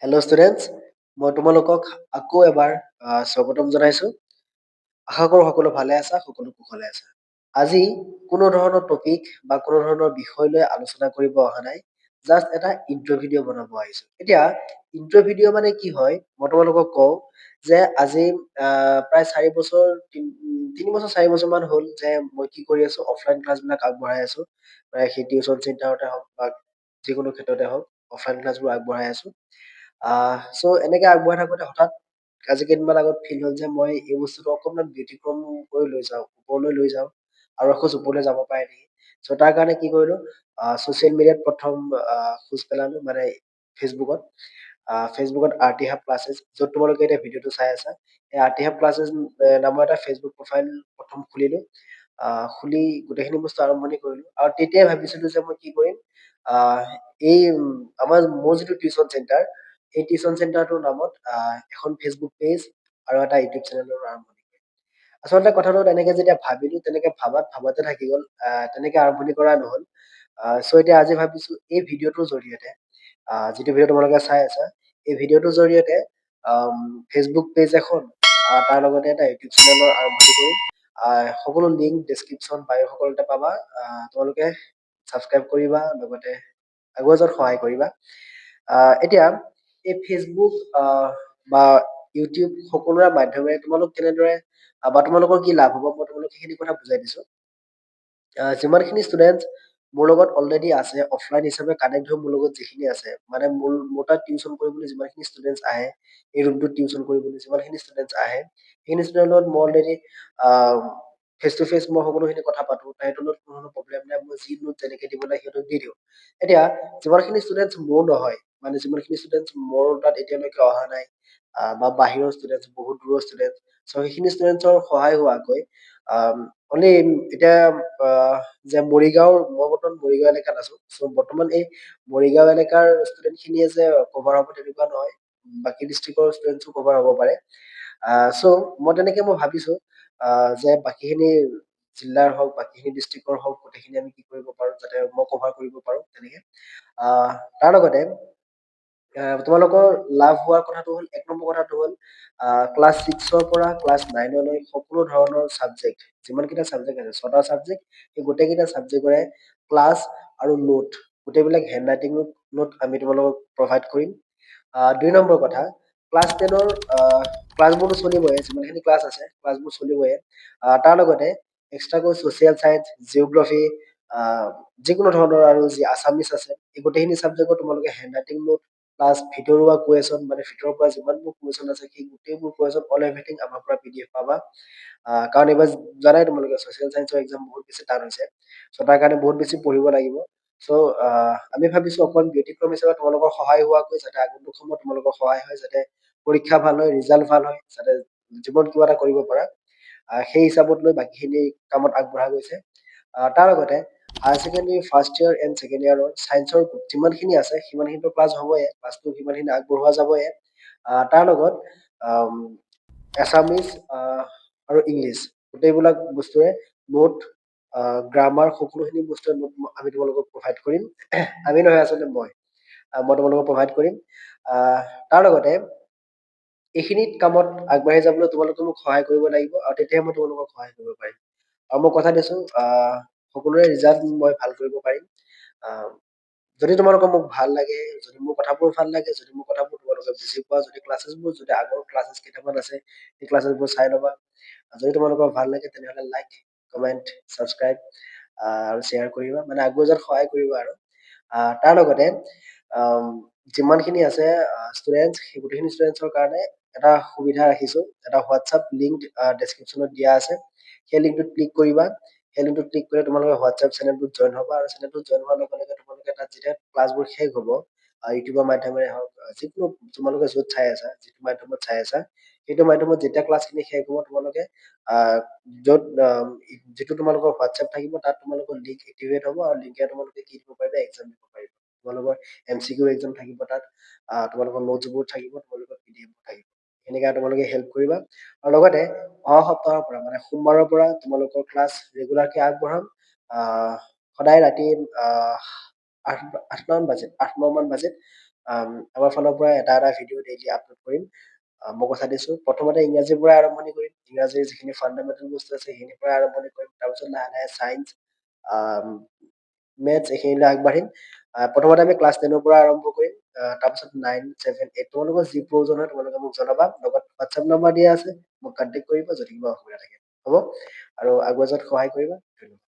Hello' students, মই তোমালোকক আকৌ এবাৰ স্বাগতম জনাইছো। আশা কৰোঁ সকলো ভালে আছা, সকলো কুশলে আছা। আজি কোনো ধৰণৰ টপিক বা কোনো ধৰণৰ বিষয় লৈ আলোচনা কৰিব অহা নাই, জাষ্ট এটা ইন্ট্ৰ ভিডিঅ' বনাব আহিছো। এতিয়া ইন্ট্ৰ ভিডিঅ' মানে কি হয়, মই তোমালোকক কওঁ যে আজি প্ৰায় 3 বছৰ 4 বছৰ মান হ'ল যে মই কি কৰি আছো, অফলাইন ক্লাছ বিলাক আগবঢ়াই আছো। সেই টিউচন চেণ্টাৰতে হওক বা যিকোনো ক্ষেত্ৰতে হওক, অফলাইন ক্লাছবোৰ আগবঢ়াই আছো। চ' এনেকে আগবঢ়াই থাকোঁতে হঠাৎ আজি কেইদিনমান আগত ফিল হ'ল যে মই এই বস্তুটো অকণমান ব্যতিক্ৰম কৰি লৈ যাওঁ, ওপৰলৈ লৈ যাওঁ আৰু এখোজ ওপৰলৈ যাব পাৰে নেকি। চ' তাৰ কাৰণে কি কৰিলো, ছচিয়েল মিডিয়াত প্ৰথম খোজ পেলালো, মানে ফেচবুকত। ফেচবুকত আৰটি হাব ক্লাছেছ, য'ত তোমালোকে এতিয়া ভিডিঅ'টো চাই আছা, এই আৰটি হাব ক্লাছেছ নামৰ এটা ফেচবুক প্ৰফাইল প্ৰথম খুলিলো। খুলি গোটেইখিনি বস্তু আৰম্ভণি কৰিলো আৰু তেতিয়াই ভাবিছিলো যে মই কি কৰিম, এই মোৰ যিটো টিউচন চেণ্টাৰ, এই টিউচন চেণ্টাৰটোৰ নামত এখন ফেচবুক পেজ আৰু এটা ইউটিউব চেনেলৰ আৰম্ভণি কৰিম। আচলতে কথাটো তেনেকে যেতিয়া ভাবিলো, তেনেকে ভাবাতে থাকি গ'ল, তেনেকে আৰম্ভণি কৰা নহ'ল। চ' এতিয়া আজি ভাবিছো এই ভিডিঅ'টোৰ জৰিয়তে, যিটো ভিডিঅ' তোমালোকে চাই আছা, এই ভিডিঅ'টোৰ জৰিয়তে ফেচবুক পেজ এখন, তাৰ লগতে এটা ইউটিউব চেনেলৰ আৰম্ভণি কৰিম। সকলো লিংক ডেছক্ৰিপশ্যন বায়ো সকলোতে পাবা। তোমালোকে ছাবস্ক্ৰাইব কৰিবা, লগতে আগুৱাই যোৱাত সহায় কৰিবা। এতিয়া এই ফেচবুক বা ইউটিউব সকলোৰে মাধ্যমেৰে তোমালোক কেনেদৰে বা তোমালোকৰ কি লাভ হ'ব, মই তোমালোক সেইখিনি কথা বুজাই দিছো। যিমানখিনি ষ্টুডেণ্ট মোৰ লগত অলৰেডি আছে, অফলাইন হিচাপে কানেক্ট হৈ মোৰ লগত যিখিনি আছে, মানে মোৰ তাত টিউচন কৰিবলৈ যিমানখিনি ষ্টুডেণ্টছ আহে, এই ৰুমটোত টিউচন কৰিবলৈ যিমানখিনি ষ্টুডেণ্টছ আহে, সেইখিনি ষ্টুডেণ্টৰ লগত মই অলৰেডি ফেচ টু ফেচ মই সকলোখিনি কথা পাতো। তাইৰ তলত কোনো প্ৰব্লেম নাই, মই যি নোট যেনেকে দিব লাগে সিহঁতক দি দিওঁ। এতিয়া যিমানখিনি ষ্টুডেণ্টছ মোৰ নহয়, মানে যিমানখিনি ষ্টুডেণ্টছ মোৰ তাত এতিয়ালৈকে অহা নাই, বা বাহিৰৰ ষ্টুডেণ্টছ, বহুত দূৰৰ ষ্টুডেণ্টছ, চ' সেইখিনি ষ্টুডেণ্টছৰ সহায় হোৱাকৈ অনলি এতিয়া যে মই বৰ্তমান মৰিগাঁও এলেকাত আছো। চ' বৰ্তমান এই মৰিগাঁও এলেকাৰ ষ্টুডেণ্ট খিনিয়ে যে কভাৰ হ'ব তেনেকুৱা নহয়, বাকী ডিষ্ট্ৰিক্টৰ ষ্টুডেণ্টছো কভাৰ হ'ব পাৰে। চ' মই ভাবিছো যে বাকীখিনি জিলাৰ হওক, বাকীখিনি ডিষ্ট্ৰিক্টৰ হওক, গোটেইখিনি আমি কি কৰিব পাৰো, যাতে মই কভাৰ কৰিব পাৰো তেনেকে। তাৰ লগতে তোমালোকৰ লাভ হোৱাৰ কথাটো হ'ল, 1 নম্বৰ কথাটো হ'ল, ক্লাছ 6ৰ পৰা ক্লাছ 9লৈ সকলো ধৰণৰ ছাবজেক্ট, যিমানকেইটা ছাবজেক্ট আছে, 6টা ছাবজেক্ট, সেই গোটেইকেইটা ছাবজেক্টৰে ক্লাছ আৰু নোট, গোটেইবিলাক হেণ্ড ৰাইটিং নোট আমি তোমালোকক প্ৰভাইড কৰিম। 2 নম্বৰ কথা, ক্লাছ 10ৰ ক্লাছবোৰতো চলিবই, যিমানখিনি ক্লাছ আছে ক্লাছবোৰ চলিবই। তাৰ লগতে এক্সট্ৰাকৈ ছচিয়েল চায়েন্স, জিঅ'গ্ৰাফী, যিকোনো ধৰণৰ আৰু যি আছামিছ আছে, এই গোটেইখিনি ছাবজেক্টত তোমালোকে হেণ্ড ৰাইটিং নোট প্লাছ ভিতৰুৱা কুৱেশ্যন, মানে ভিতৰৰ পৰা যিমানবোৰ কুৱেশ্যন আছে সেই গোটেইবোৰ কুৱেশ্যন অল এভৰিথিং আমাৰ পৰা PDF পাবা। কাৰণ এইবাৰ জানাই তোমালোকে ছচিয়েল চায়েন্সৰ এক্সাম বহুত বেছি টান হৈছে। চ' তাৰ কাৰণে বহুত বেছি পঢ়িব লাগিব। চ' আমি ভাবিছো অকণ ব্যতিক্ৰম হিচাপে তোমালোকৰ সহায় হোৱাকৈ, যাতে আগন্তুক সময়ত তোমালোকৰ সহায় হয়, যাতে পৰীক্ষা ভাল হয়, ৰিজাল্ট ভাল হয়, যাতে জীৱন কিবা এটা কৰিব পাৰা, সেই হিচাপত লৈ বাকীখিনি কামত আগবঢ়া গৈছে। তাৰ লগতে higher secondary first year and second ইয়াৰৰ ছায়েন্সৰ যিমানখিনি আছে সিমানখিনিতো ক্লাছ হ'বই, ক্লাছটো সিমানখিনি আগবঢ়োৱা যাবই। তাৰ লগত এছামিজ আৰু ইংলিছ গোটেইবিলাক বস্তুৰে নোট, গ্ৰামাৰ, সকলোখিনি বস্তুৰে নোট আমি তোমালোকক প্ৰভাইড কৰিম। আমি নহয়, আচলতে মই তোমালোকক প্ৰভাইড কৰিম। তাৰ লগতে এইখিনিত কামত আগবাঢ়ি যাবলৈ তোমালোকে মোক সহায় কৰিব লাগিব, আৰু তেতিয়াহে মই তোমালোকক সহায় কৰিব পাৰিম। আৰু মই কথা দিছো, সকলোৰে ৰিজাল্ট মই ভাল কৰিব পাৰিম। যদি তোমালোকৰ মোক ভাল লাগে, যদি মোৰ কথাবোৰ ভাল লাগে, যদি মোৰ কথাবোৰ তোমালোকে বুজি পোৱা, যদি ক্লাছেছবোৰ, যদি আগৰ ক্লাছেছ কেইটামান আছে সেই ক্লাছেছবোৰ চাই ল'বা, যদি তোমালোকৰ ভাল লাগে তেনেহ'লে লাইক, কমেণ্ট, ছাবস্ক্ৰাইব আৰু শ্বেয়াৰ কৰিবা, মানে আগুৱাই যোৱাত সহায় কৰিবা। আৰু তাৰ লগতে যিমানখিনি আছে ষ্টুডেণ্টছ, সেই গোটেইখিনি ষ্টুডেণ্টছৰ কাৰণে এটা সুবিধা ৰাখিছো, এটা হোৱাটছআপ লিংক ডেছক্ৰিপশ্যনত দিয়া আছে। সেই লিংকটোত ক্লিক কৰিবা। সেই লিংকটোত ক্লিক কৰি তোমালোকে হোৱাটছআপ চেনেলটোত জইন হ'বা, আৰু চেনেলটোত জইন হোৱাৰ লগে লগে তোমালোকে তাত যেতিয়া ক্লাছবোৰ শেষ হ'ব, ইউটিউবৰ মাধ্যমেৰে হওক, যিকোনো তোমালোকে য'ত চাই আছা, যিটো মাধ্যমত চাই আছা, সেইটো মাধ্যমত যেতিয়া ক্লাছখিনি শেষ হ'ব, তোমালোকে য'ত যিটো তোমালোকৰ হোৱাটছআপ থাকিব, তাত তোমালোকৰ লিংক এক্টিভেট হ'ব, আৰু লিংকে তোমালোকে কি দিব পাৰিবা, এক্সাম দিব পাৰিবা। তোমালোকৰ MCQ এক্সাম থাকিব তাত, তোমালোকৰ নোটছবোৰ থাকিব, তোমালোকৰ PDF থাকিব। এনেকৈ তোমালোকে হেল্প কৰিবা। আৰু লগতে অহা সপ্তাহৰ পৰা, মানে সোমবাৰৰ পৰা তোমালোকৰ ক্লাছ ৰেগুলাৰকৈ আগবঢ়াম। সদায় ৰাতি 8 9 মান বাজে আমাৰ ফালৰ পৰা এটা এটা ভিডিঅ' ডেইলি আপলোড কৰিম। মই কথা দিছো প্ৰথমতে ইংৰাজীৰ পৰা আৰম্ভণি কৰিম। ইংৰাজীৰ যিখিনি ফাণ্ডামেণ্টেল বস্তু আছে সেইখিনিৰ পৰা আৰম্ভণি কৰিম। তাৰপিছত লাহে লাহে ছায়েন্স, মেথছ এইখিনিলৈ আগবাঢ়িম। প্ৰথমতে আমি ক্লাছ 10ৰ পৰা আৰম্ভ কৰিম। তাৰপিছত 9, 7, 8 তোমালোকৰ যি প্ৰয়োজন হয় তোমালোকে মোক জনাবা। লগত হোৱাটছএপ নম্বৰ দিয়া আছে, মোক কণ্টেক্ট কৰিবা যদি কিবা অসুবিধা থাকে। হ'ব? আৰু আগুৱাই যোৱাত সহায় কৰিবা। ধন্যবাদ।